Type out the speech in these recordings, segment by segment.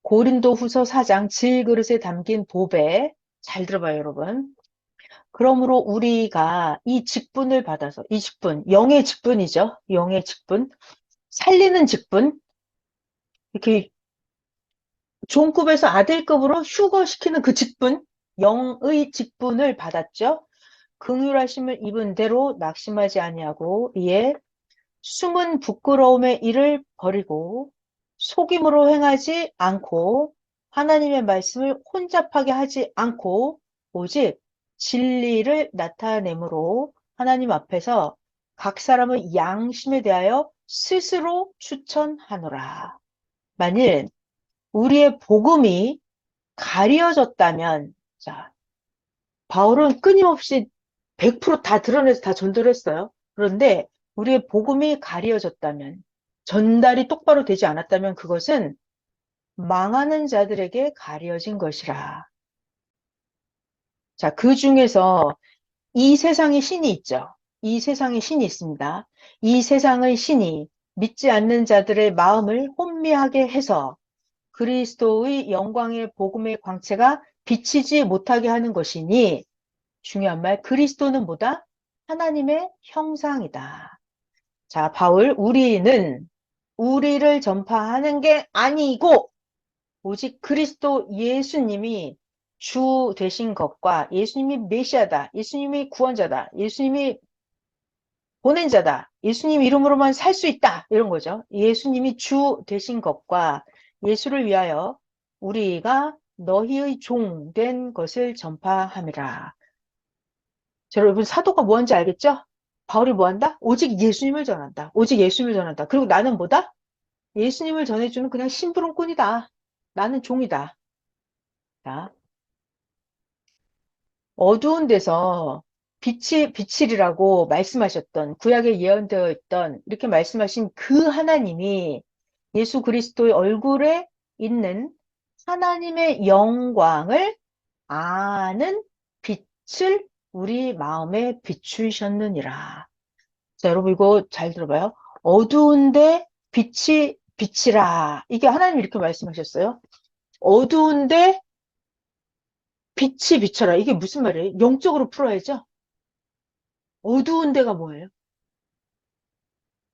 고린도후서 4장 질그릇에 담긴 보배. 잘 들어봐요, 여러분. 그러므로 우리가 이 직분을 받아서, 이 직분, 영의 직분이죠. 영의 직분, 살리는 직분, 이렇게 종급에서 아들급으로 휴거시키는 그 직분, 영의 직분을 받았죠. 긍휼하심을 입은 대로 낙심하지 아니하고 이에 숨은 부끄러움의 일을 버리고 속임으로 행하지 않고 하나님의 말씀을 혼잡하게 하지 않고 오직 진리를 나타내므로 하나님 앞에서 각 사람의 양심에 대하여 스스로 추천하노라. 만일 우리의 복음이 가려졌다면, 자, 바울은 끊임없이 100%다 드러내서 다 전도를 했어요. 그런데 우리의 복음이 가려졌다면, 전달이 똑바로 되지 않았다면 그것은 망하는 자들에게 가려진 것이라. 자, 그 중에서 이 세상의 신이 있죠. 이 세상의 신이 있습니다. 이 세상의 신이 믿지 않는 자들의 마음을 혼미하게 해서 그리스도의 영광의 복음의 광채가 비치지 못하게 하는 것이니 중요한 말, 그리스도는 뭐다? 하나님의 형상이다. 자, 바울, 우리는 우리를 전파하는 게 아니고 오직 그리스도 예수님이 주 되신 것과 예수님이 메시아다, 예수님이 구원자다, 예수님이 보낸 자다, 예수님 이름으로만 살 수 있다, 이런 거죠. 예수님이 주 되신 것과 예수를 위하여 우리가 너희의 종 된 것을 전파함이라. 자, 여러분 사도가 뭐한지 알겠죠? 바울이 뭐한다? 오직 예수님을 전한다. 오직 예수님을 전한다. 그리고 나는 뭐다? 예수님을 전해주는 그냥 심부름꾼이다. 나는 종이다. 자, 어두운 데서 빛이 비치리라고 말씀하셨던 구약에 예언되어 있던 이렇게 말씀하신 그 하나님이 예수 그리스도의 얼굴에 있는 하나님의 영광을 아는 빛을 우리 마음에 비추셨느니라. 자, 여러분 이거 잘 들어봐요. 어두운데 빛이 빛이라. 이게 하나님 이렇게 말씀하셨어요. 어두운데 빛이 비쳐라. 이게 무슨 말이에요? 영적으로 풀어야죠. 어두운 데가 뭐예요?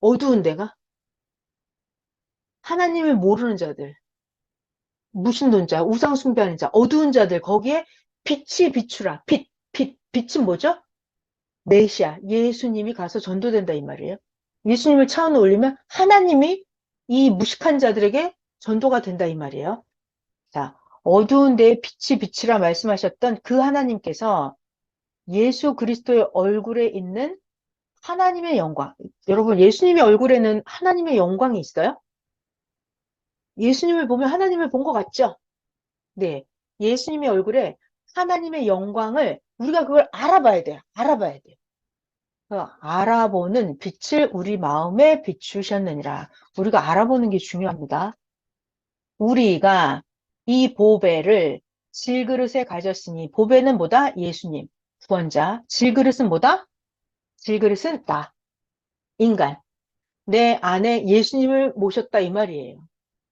어두운 데가 하나님을 모르는 자들, 무신론자, 우상 숭배하는 자, 어두운 자들 거기에 빛이 비추라. 빛은 뭐죠? 메시아, 예수님이 가서 전도된다 이 말이에요. 예수님을 차원에 올리면 하나님이 이 무식한 자들에게 전도가 된다 이 말이에요. 자, 어두운 데에 빛이 비치라 말씀하셨던 그 하나님께서 예수 그리스도의 얼굴에 있는 하나님의 영광. 여러분, 예수님의 얼굴에는 하나님의 영광이 있어요? 예수님을 보면 하나님을 본 것 같죠? 네. 예수님의 얼굴에 하나님의 영광을 우리가 그걸 알아봐야 돼요. 알아봐야 돼요. 그 알아보는 빛을 우리 마음에 비추셨느니라. 우리가 알아보는 게 중요합니다. 우리가 이 보배를 질그릇에 가졌으니 보배는 뭐다? 예수님, 구원자. 질그릇은 뭐다? 질그릇은 나, 인간. 내 안에 예수님을 모셨다 이 말이에요.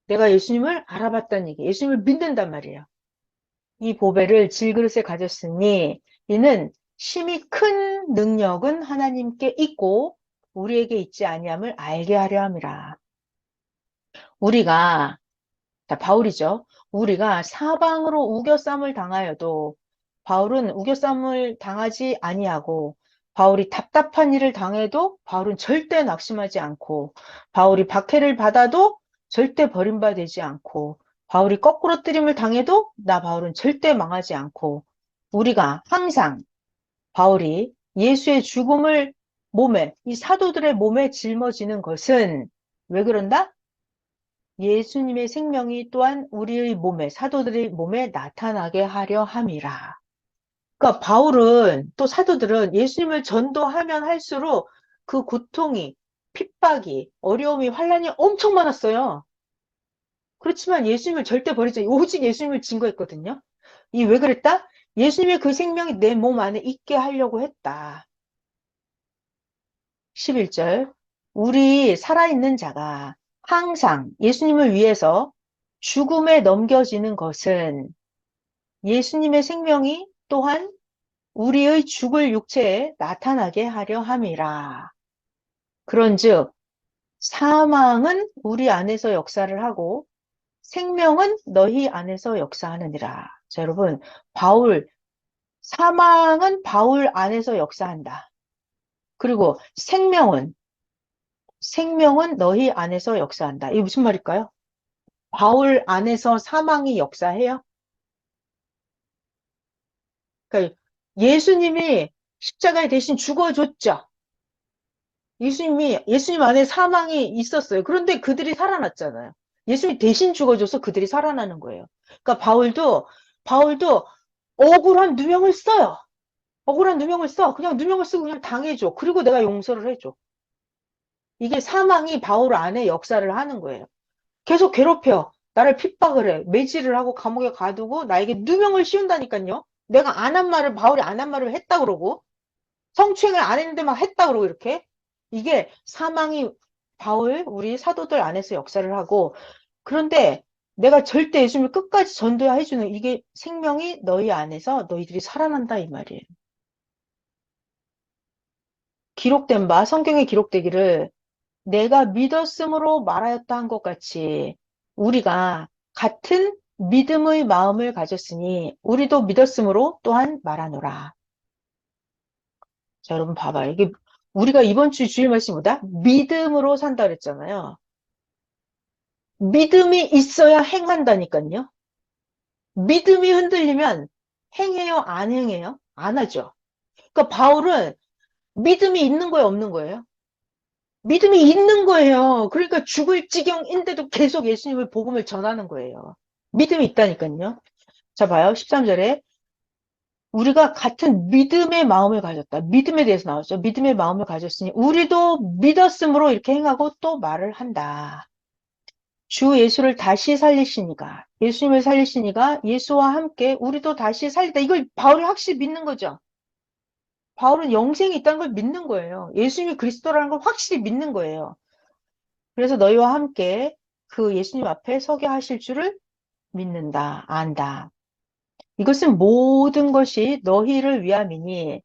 내가 예수님을 알아봤다는 얘기, 예수님을 믿는단 말이에요. 이 보배를 질그릇에 가졌으니 이는 심히 큰 능력은 하나님께 있고 우리에게 있지 아니함을 알게 하려 함이라. 우리가 자, 바울이죠. 우리가 사방으로 우겨쌈을 당하여도 바울은 우겨쌈을 당하지 아니하고 바울이 답답한 일을 당해도 바울은 절대 낙심하지 않고 바울이 박해를 받아도 절대 버림받지 않고 바울이 거꾸로 뜨림을 당해도 나 바울은 절대 망하지 않고 우리가 항상 바울이 예수의 죽음을 몸에 이 사도들의 몸에 짊어지는 것은 왜 그런다? 예수님의 생명이 또한 우리의 몸에, 사도들의 몸에 나타나게 하려 함이라. 그러니까 바울은 또 사도들은 예수님을 전도하면 할수록 그 고통이, 핍박이, 어려움이, 환란이 엄청 많았어요. 그렇지만 예수님을 절대 버리지, 오직 예수님을 증거했거든요. 이 왜 그랬다? 예수님의 그 생명이 내 몸 안에 있게 하려고 했다. 11절. 우리 살아있는 자가 항상 예수님을 위해서 죽음에 넘겨지는 것은 예수님의 생명이 또한 우리의 죽을 육체에 나타나게 하려 함이라. 그런즉 사망은 우리 안에서 역사를 하고 생명은 너희 안에서 역사하느니라. 자, 여러분, 사망은 바울 안에서 역사한다. 그리고 생명은 너희 안에서 역사한다. 이게 무슨 말일까요? 바울 안에서 사망이 역사해요? 그러니까 예수님이 십자가에 대신 죽어줬죠. 예수님 안에 사망이 있었어요. 그런데 그들이 살아났잖아요. 예수님이 대신 죽어줘서 그들이 살아나는 거예요. 그러니까 바울도 억울한 누명을 써요. 억울한 누명을 써. 그냥 누명을 쓰고 그냥 당해줘. 그리고 내가 용서를 해줘. 이게 사망이 바울 안에 역사를 하는 거예요. 계속 괴롭혀. 나를 핍박을 해. 매질을 하고 감옥에 가두고 나에게 누명을 씌운다니까요. 내가 안 한 말을, 바울이 안 한 말을 했다 그러고, 성추행을 안 했는데 막 했다 그러고 이렇게. 이게 사망이 우리 사도들 안에서 역사를 하고, 그런데 내가 절대 예수님을 끝까지 전도해주는 이게 생명이 너희 안에서 너희들이 살아난다 이 말이에요. 성경에 기록되기를 내가 믿었으므로 말하였다 한 것 같이 우리가 같은 믿음의 마음을 가졌으니 우리도 믿었으므로 또한 말하노라. 자, 여러분 봐봐요. 이게 우리가 이번 주 주일 말씀보다 믿음으로 산다 그랬잖아요. 믿음이 있어야 행한다니까요. 믿음이 흔들리면 행해요, 안 행해요? 안 하죠. 그러니까 바울은 믿음이 있는 거예요, 없는 거예요? 믿음이 있는 거예요. 그러니까 죽을 지경인데도 계속 예수님의 복음을 전하는 거예요. 믿음이 있다니까요. 자, 봐요. 13절에 우리가 같은 믿음의 마음을 가졌다. 믿음에 대해서 나왔죠. 믿음의 마음을 가졌으니 우리도 믿었으므로 이렇게 행하고 또 말을 한다. 주 예수를 다시 살리시니까, 예수님을 살리시니까 예수와 함께 우리도 다시 살리다. 이걸 바울이 확실히 믿는 거죠. 바울은 영생이 있다는 걸 믿는 거예요. 예수님이 그리스도라는 걸 확실히 믿는 거예요. 그래서 너희와 함께 그 예수님 앞에 서게 하실 줄을 믿는다, 안다. 이것은 모든 것이 너희를 위함이니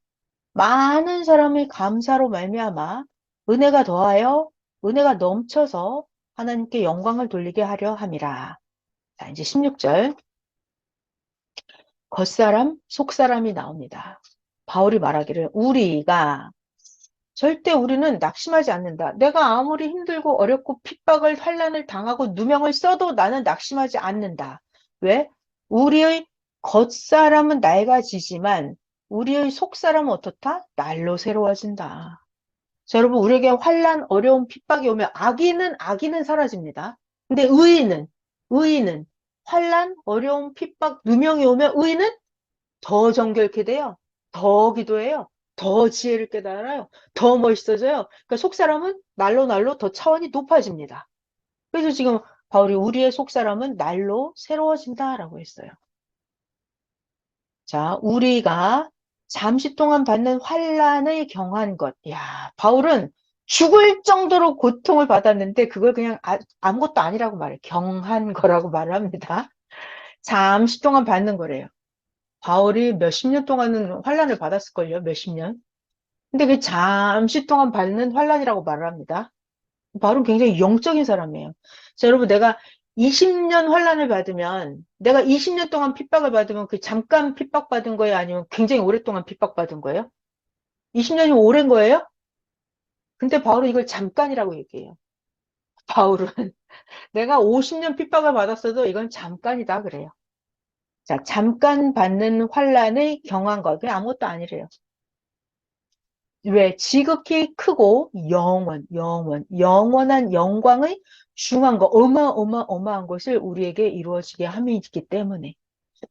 많은 사람의 감사로 말미암아 은혜가 넘쳐서 하나님께 영광을 돌리게 하려 함이라. 자, 이제 16절. 겉사람, 속사람이 나옵니다. 바울이 말하기를 절대 우리는 낙심하지 않는다. 내가 아무리 힘들고 어렵고 핍박을 환난을 당하고 누명을 써도 나는 낙심하지 않는다. 왜? 우리의 겉사람은 낡아지지만 우리의 속사람은 어떻다? 날로 새로워진다. 자, 여러분 우리에게 환난, 어려운 핍박이 오면 악인은 사라집니다. 근데 의인은 환난, 어려운 핍박, 누명이 오면 의인은 더 정결케 돼요. 더 기도해요. 더 지혜를 깨달아요. 더 멋있어져요. 그러니까 속사람은 날로 더 차원이 높아집니다. 그래서 지금 바울이 우리의 속사람은 날로 새로워진다라고 했어요. 자, 우리가 잠시 동안 받는 환란을 경한 것. 야, 바울은 죽을 정도로 고통을 받았는데 그걸 그냥 아무것도 아니라고 말해요. 경한 거라고 말을 합니다. 잠시 동안 받는 거래요. 바울이 몇십 년 동안은 환란을 받았을걸요, 몇십 년. 근데 그 잠시 동안 받는 환란이라고 말을 합니다. 바울은 굉장히 영적인 사람이에요. 자, 여러분, 내가 20년 동안 핍박을 받으면 그 잠깐 핍박받은 거예요? 아니면 굉장히 오랫동안 핍박받은 거예요? 20년이면 오랜 거예요? 근데 바울은 이걸 잠깐이라고 얘기해요. 바울은 내가 50년 핍박을 받았어도 이건 잠깐이다 그래요. 자, 잠깐 받는 환란의 경한 것. 그게 아무것도 아니래요. 왜? 지극히 크고 영원한 영광의 중한 거, 어마어마한 것을 우리에게 이루어지게 함이 있기 때문에.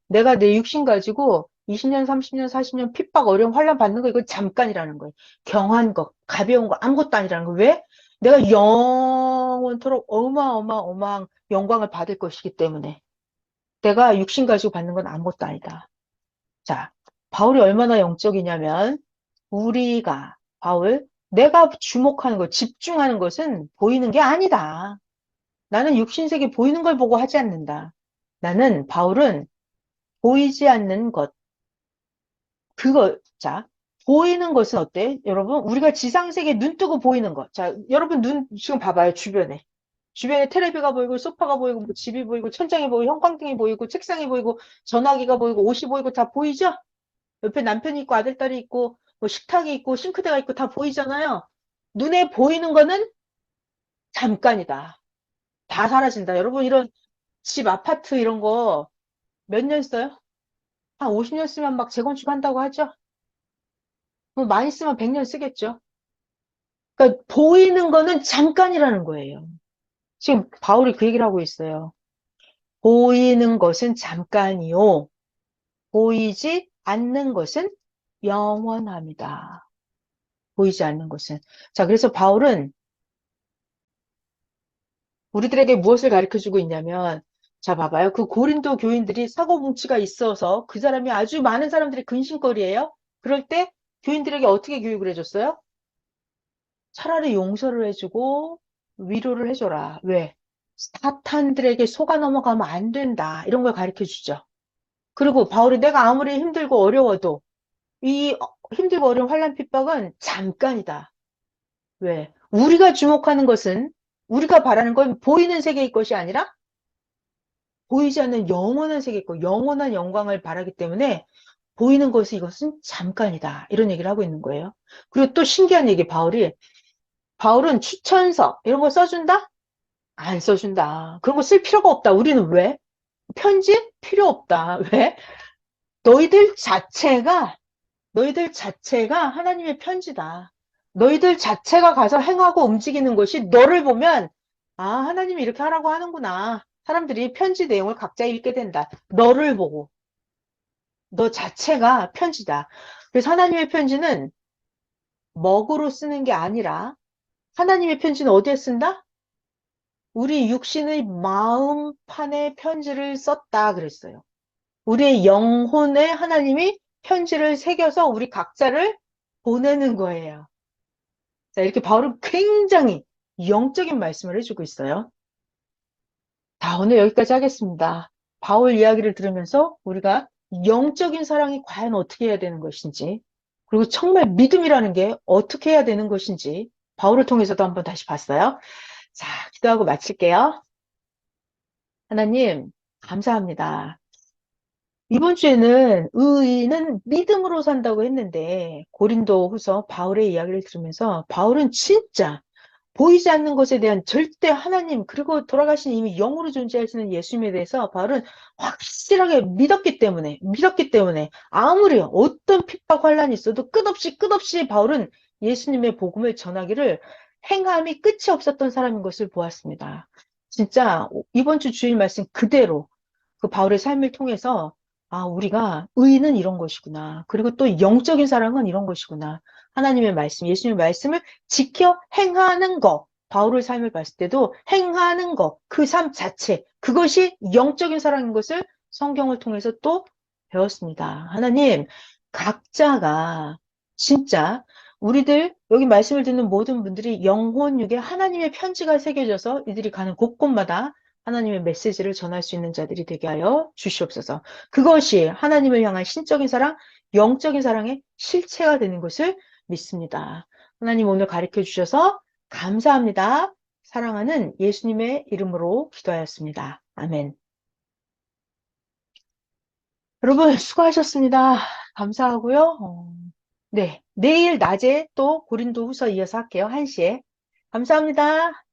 내가 내 육신 가지고 20년, 30년, 40년 핍박, 어려움, 환란 받는 거, 이거 잠깐이라는 거예요. 경한 거, 가벼운 거, 아무것도 아니라는 거. 왜? 내가 영원토록 어마어마한 영광을 받을 것이기 때문에. 내가 육신 가지고 받는 건 아무것도 아니다. 자, 바울이 얼마나 영적이냐면, 내가 주목하는 것, 집중하는 것은 보이는 게 아니다. 나는 육신색이 보이는 걸 보고 하지 않는다. 바울은 보이지 않는 것, 자, 보이는 것은 어때? 여러분, 우리가 지상세계 눈 뜨고 보이는 것. 자, 여러분 눈 지금 봐봐요, 주변에. 주변에 테레비가 보이고, 소파가 보이고, 뭐 집이 보이고, 천장이 보이고, 형광등이 보이고, 책상이 보이고, 전화기가 보이고, 옷이 보이고, 다 보이죠? 옆에 남편이 있고, 아들딸이 있고, 뭐 식탁이 있고, 싱크대가 있고, 다 보이잖아요. 눈에 보이는 거는 잠깐이다. 다 사라진다. 여러분, 이런 집, 아파트 이런 거 몇 년 써요? 한 50년 쓰면 막 재건축 한다고 하죠? 뭐 많이 쓰면 100년 쓰겠죠? 그러니까 보이는 거는 잠깐이라는 거예요. 지금 바울이 그 얘기를 하고 있어요. 보이는 것은 잠깐이요. 보이지 않는 것은 영원합니다. 보이지 않는 것은. 자, 그래서 바울은 우리들에게 무엇을 가르쳐 주고 있냐면, 자, 봐봐요. 그 고린도 교인들이 사고뭉치가 있어서 그 사람이 아주 많은 사람들이 근심거리예요. 그럴 때 교인들에게 어떻게 교육을 해줬어요? 차라리 용서를 해주고 위로를 해줘라. 왜? 사탄들에게 속아 넘어가면 안 된다. 이런 걸 가르쳐 주죠. 그리고 바울이 내가 아무리 힘들고 어려워도 이 힘들고 어려운 환난 핍박은 잠깐이다. 왜? 우리가 주목하는 것은 우리가 바라는 건 보이는 세계의 것이 아니라 보이지 않는 영원한 세계의 것, 영원한 영광을 바라기 때문에 보이는 것이 이것은 잠깐이다. 이런 얘기를 하고 있는 거예요. 그리고 또 신기한 얘기, 바울은 추천서 이런 거 써준다? 안 써준다. 그런 거 쓸 필요가 없다. 우리는 왜? 편지? 필요 없다. 왜? 너희들 자체가, 너희들 자체가 하나님의 편지다. 너희들 자체가 가서 행하고 움직이는 것이 너를 보면, 아, 하나님이 이렇게 하라고 하는구나. 사람들이 편지 내용을 각자 읽게 된다. 너를 보고. 너 자체가 편지다. 그래서 하나님의 편지는 먹으로 쓰는 게 아니라, 하나님의 편지는 어디에 쓴다? 우리 육신의 마음판에 편지를 썼다 그랬어요. 우리의 영혼에 하나님이 편지를 새겨서 우리 각자를 보내는 거예요. 자, 이렇게 바울은 굉장히 영적인 말씀을 해주고 있어요. 자, 오늘 여기까지 하겠습니다. 바울 이야기를 들으면서 우리가 영적인 사랑이 과연 어떻게 해야 되는 것인지, 그리고 정말 믿음이라는 게 어떻게 해야 되는 것인지, 바울을 통해서도 한번 다시 봤어요. 자, 기도하고 마칠게요. 하나님, 감사합니다. 이번 주에는 의인은 믿음으로 산다고 했는데 고린도 후서 바울의 이야기를 들으면서 바울은 진짜 보이지 않는 것에 대한 절대 하나님 그리고 돌아가신 이미 영으로 존재하시는 예수님에 대해서 바울은 확실하게 믿었기 때문에 아무리 어떤 핍박 환란이 있어도 끝없이 바울은 예수님의 복음을 전하기를 행함이 끝이 없었던 사람인 것을 보았습니다. 진짜 이번 주 주일 말씀 그대로 그 바울의 삶을 통해서 아, 우리가 의는 이런 것이구나. 그리고 또 영적인 사랑은 이런 것이구나. 하나님의 말씀, 예수님의 말씀을 지켜 행하는 것. 바울의 삶을 봤을 때도 행하는 것, 그 삶 자체, 그것이 영적인 사랑인 것을 성경을 통해서 또 배웠습니다. 하나님, 각자가 진짜 우리들 여기 말씀을 듣는 모든 분들이 영혼육에 하나님의 편지가 새겨져서 이들이 가는 곳곳마다 하나님의 메시지를 전할 수 있는 자들이 되게 하여 주시옵소서. 그것이 하나님을 향한 신적인 사랑, 영적인 사랑의 실체가 되는 것을 믿습니다. 하나님 오늘 가르쳐 주셔서 감사합니다. 사랑하는 예수님의 이름으로 기도하였습니다. 아멘. 여러분 수고하셨습니다. 감사하고요. 네, 내일 낮에 또 고린도 후서 이어서 할게요. 1시에. 감사합니다.